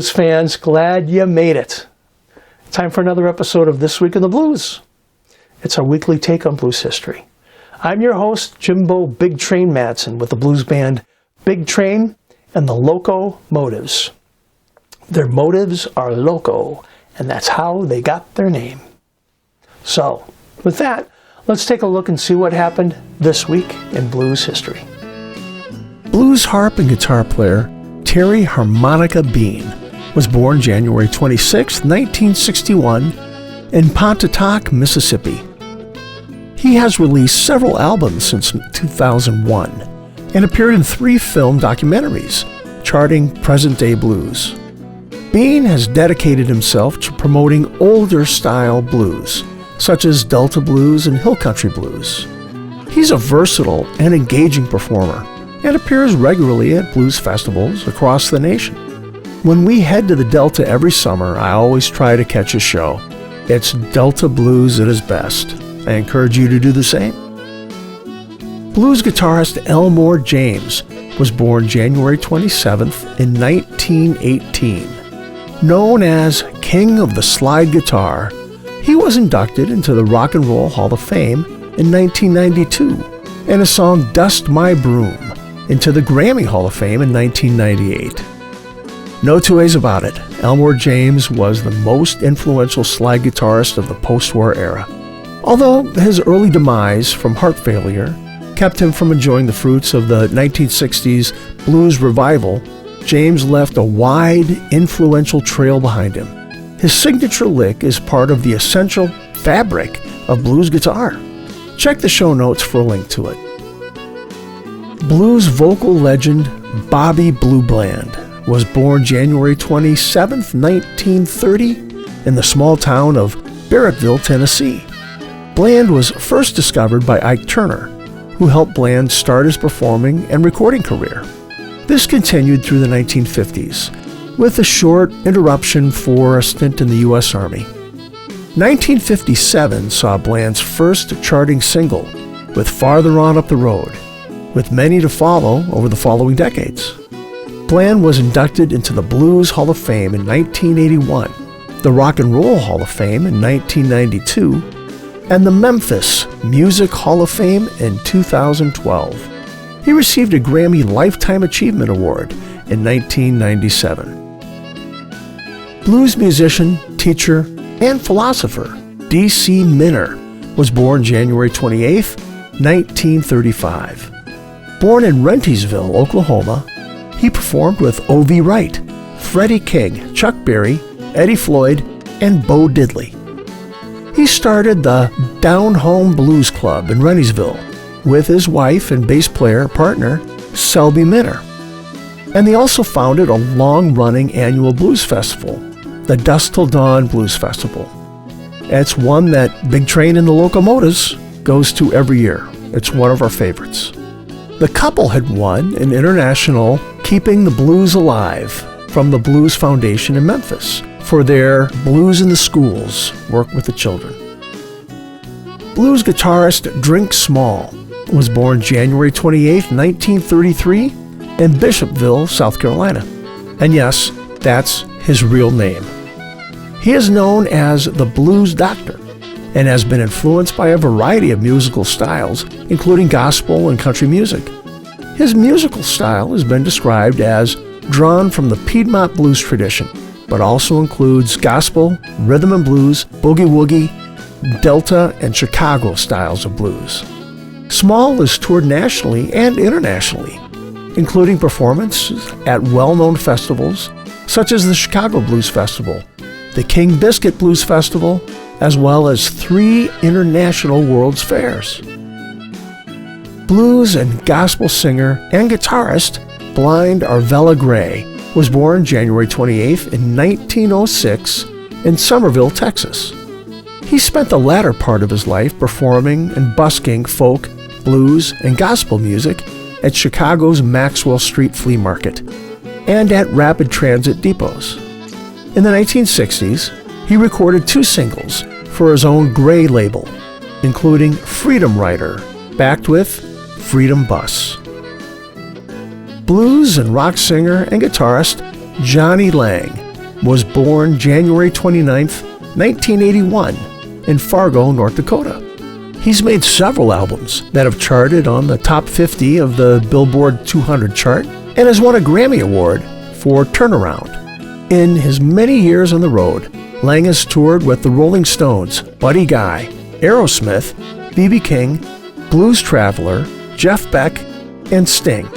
blues fans, glad you made it. Time for another episode of This Week in the Blues. It's our weekly take on blues history. I'm your host, Jimbo Big Train Madsen, with the blues band Big Train and the Loco Motives. Their motives are loco, and that's how they got their name. So, with that, let's take a look and see what happened this week in blues history. Blues harp and guitar player Terry Harmonica Bean was born January 26, 1961 in Pontotoc, Mississippi. He has released several albums since 2001 and appeared in 3 film documentaries charting present-day blues. Bean has dedicated himself to promoting older-style blues, such as Delta blues and hill country blues. He's a versatile and engaging performer and appears regularly at blues festivals across the nation. When we head to the Delta every summer, I always try to catch a show. It's Delta blues at its best. I encourage you to do the same. Blues guitarist Elmore James was born January 27th in 1918. Known as King of the Slide Guitar, he was inducted into the Rock and Roll Hall of Fame in 1992, and his song Dust My Broom into the Grammy Hall of Fame in 1998. No two ways about it, Elmore James was the most influential slide guitarist of the post-war era. Although his early demise from heart failure kept him from enjoying the fruits of the 1960s blues revival, James left a wide, influential trail behind him. His signature lick is part of the essential fabric of blues guitar. Check the show notes for a link to it. Blues vocal legend Bobby Blue Bland was born January 27, 1930 in the small town of Barrettville, Tennessee. Bland was first discovered by Ike Turner, who helped Bland start his performing and recording career. This continued through the 1950s, with a short interruption for a stint in the U.S. Army. 1957 saw Bland's first charting single, with Farther On Up the Road, with many to follow over the following decades. Bland was inducted into the Blues Hall of Fame in 1981, the Rock and Roll Hall of Fame in 1992, and the Memphis Music Hall of Fame in 2012. He received a Grammy Lifetime Achievement Award in 1997. Blues musician, teacher, and philosopher D.C. Minner was born January 28, 1935. Born in Rentisville, Oklahoma, he performed with O.V. Wright, Freddie King, Chuck Berry, Eddie Floyd, and Bo Diddley. He started the Down Home Blues Club in Rentisville with his wife and bass player partner, Selby Minner. And they also founded a long-running annual blues festival, the Dusk Till Dawn Blues Festival. It's one that Big Train and the Locomotives goes to every year. It's one of our favorites. The couple had won an international Keeping the Blues Alive from the Blues Foundation in Memphis for their Blues in the Schools work with the children. Blues guitarist Drink Small was born January 28, 1933 in Bishopville, South Carolina. And yes, that's his real name. He is known as the Blues Doctor and has been influenced by a variety of musical styles, including gospel and country music. His musical style has been described as drawn from the Piedmont blues tradition, but also includes gospel, rhythm and blues, boogie-woogie, Delta, and Chicago styles of blues. Small has toured nationally and internationally, including performances at well-known festivals such as the Chicago Blues Festival, the King Biscuit Blues Festival, as well as 3 international World's Fairs. Blues and gospel singer and guitarist Blind Arvella Gray was born January 28th in 1906 in Somerville, Texas. He spent the latter part of his life performing and busking folk, blues, and gospel music at Chicago's Maxwell Street Flea Market and at rapid transit depots. In the 1960s, he recorded 2 singles for his own Gray label, including Freedom Rider, backed with Freedom Bus. Blues and rock singer and guitarist Johnny Lang was born January 29, 1981, in Fargo, North Dakota. He's made several albums that have charted on the top 50 of the Billboard 200 chart and has won a Grammy Award for Turnaround. In his many years on the road, Lang has toured with the Rolling Stones, Buddy Guy, Aerosmith, B.B. King, Blues Traveler, Jeff Beck, and Sting.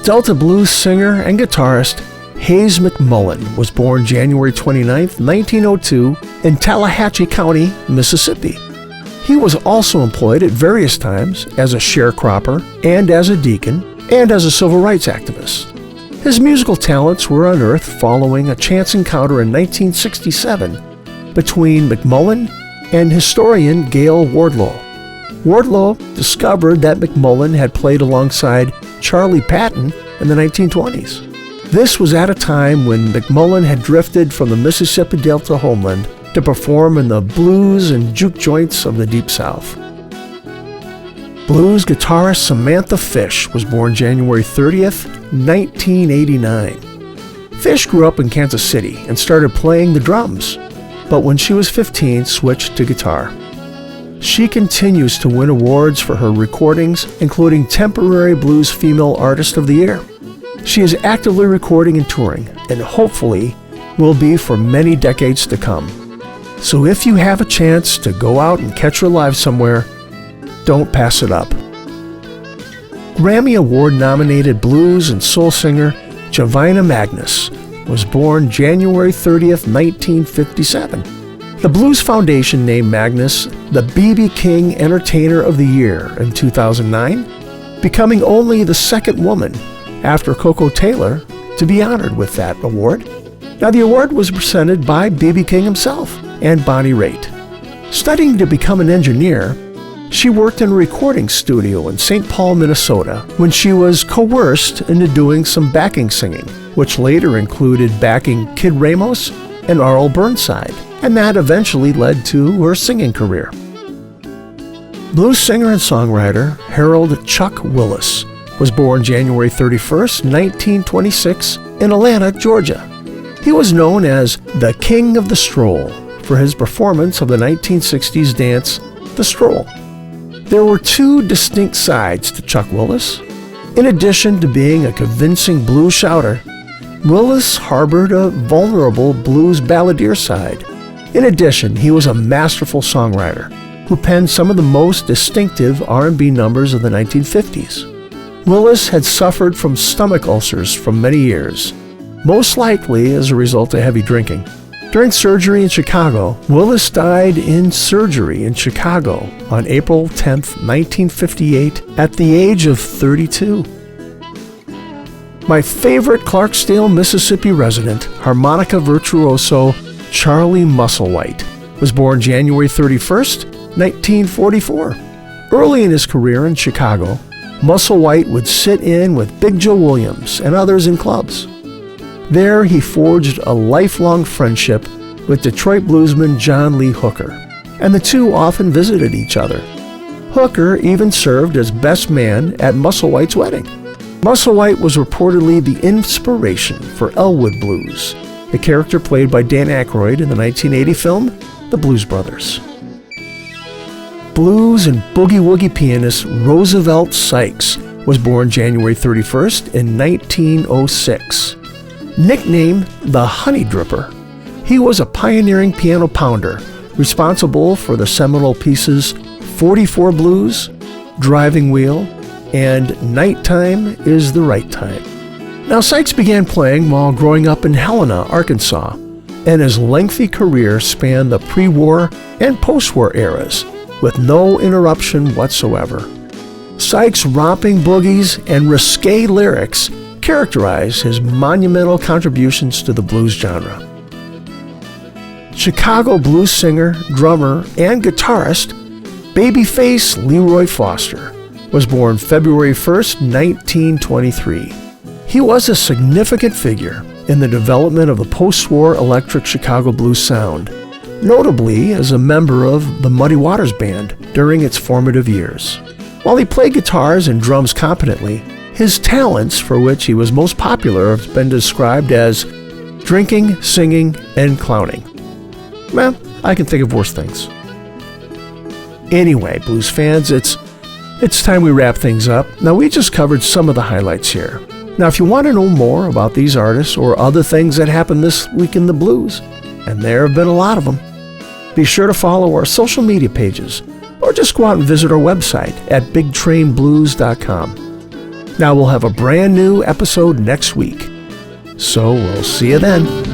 Delta blues singer and guitarist Hayes McMullen was born January 29, 1902, in Tallahatchie County, Mississippi. He was also employed at various times as a sharecropper and as a deacon and as a civil rights activist. His musical talents were unearthed following a chance encounter in 1967 between McMullen and historian Gail Wardlow. Wardlow discovered that McMullen had played alongside Charlie Patton in the 1920s. This was at a time when McMullen had drifted from the Mississippi Delta homeland to perform in the blues and juke joints of the Deep South. Blues guitarist Samantha Fish was born January 30th, 1989. Fish grew up in Kansas City and started playing the drums, but when she was 15, switched to guitar. She continues to win awards for her recordings, including Temporary Blues Female Artist of the Year. She is actively recording and touring, and hopefully will be for many decades to come. So if you have a chance to go out and catch her live somewhere, don't pass it up. Grammy Award-nominated blues and soul singer Javina Magnus was born January 30th, 1957. The Blues Foundation named Magnus the B.B. King Entertainer of the Year in 2009, becoming only the second woman after Coco Taylor to be honored with that award. Now, the award was presented by B.B. King himself and Bonnie Raitt. Studying to become an engineer, she worked in a recording studio in St. Paul, Minnesota, when she was coerced into doing some backing singing, which later included backing Kid Ramos and Arl Burnside, and that eventually led to her singing career. Blues singer and songwriter Harold Chuck Willis was born January 31st, 1926, in Atlanta, Georgia. He was known as the King of the Stroll for his performance of the 1960s dance, The Stroll. There were two distinct sides to Chuck Willis. In addition to being a convincing blues shouter, Willis harbored a vulnerable blues balladeer side. In addition, he was a masterful songwriter who penned some of the most distinctive R&B numbers of the 1950s. Willis had suffered from stomach ulcers for many years, most likely as a result of heavy drinking. During surgery in Chicago, Willis died in surgery in Chicago on April 10, 1958, at the age of 32. My favorite Clarksdale, Mississippi resident, harmonica virtuoso Charlie Musselwhite, was born January 31st, 1944. Early in his career in Chicago, Musselwhite would sit in with Big Joe Williams and others in clubs. There, he forged a lifelong friendship with Detroit bluesman John Lee Hooker, and the two often visited each other. Hooker even served as best man at Musselwhite's wedding. Musselwhite was reportedly the inspiration for Elwood Blues, a character played by Dan Aykroyd in the 1980 film The Blues Brothers. Blues and boogie-woogie pianist Roosevelt Sykes was born January 31st in 1906. Nicknamed the Honey Dripper, he was a pioneering piano pounder responsible for the seminal pieces 44 Blues, Driving Wheel, and Nighttime is the Right Time. Now, Sykes began playing while growing up in Helena, Arkansas, and his lengthy career spanned the pre-war and post-war eras with no interruption whatsoever. Sykes' romping boogies and risque lyrics characterize his monumental contributions to the blues genre. Chicago blues singer, drummer, and guitarist Babyface Leroy Foster was born February 1st, 1923. He was a significant figure in the development of the post-war electric Chicago blues sound, notably as a member of the Muddy Waters Band during its formative years. While he played guitars and drums competently, his talents, for which he was most popular, have been described as drinking, singing, and clowning. Well, I can think of worse things. Anyway, blues fans, it's time we wrap things up. Now, we just covered some of the highlights here. Now, if you want to know more about these artists or other things that happened this week in the blues, and there have been a lot of them, be sure to follow our social media pages or just go out and visit our website at bigtrainblues.com. Now, we'll have a brand new episode next week. So we'll see you then.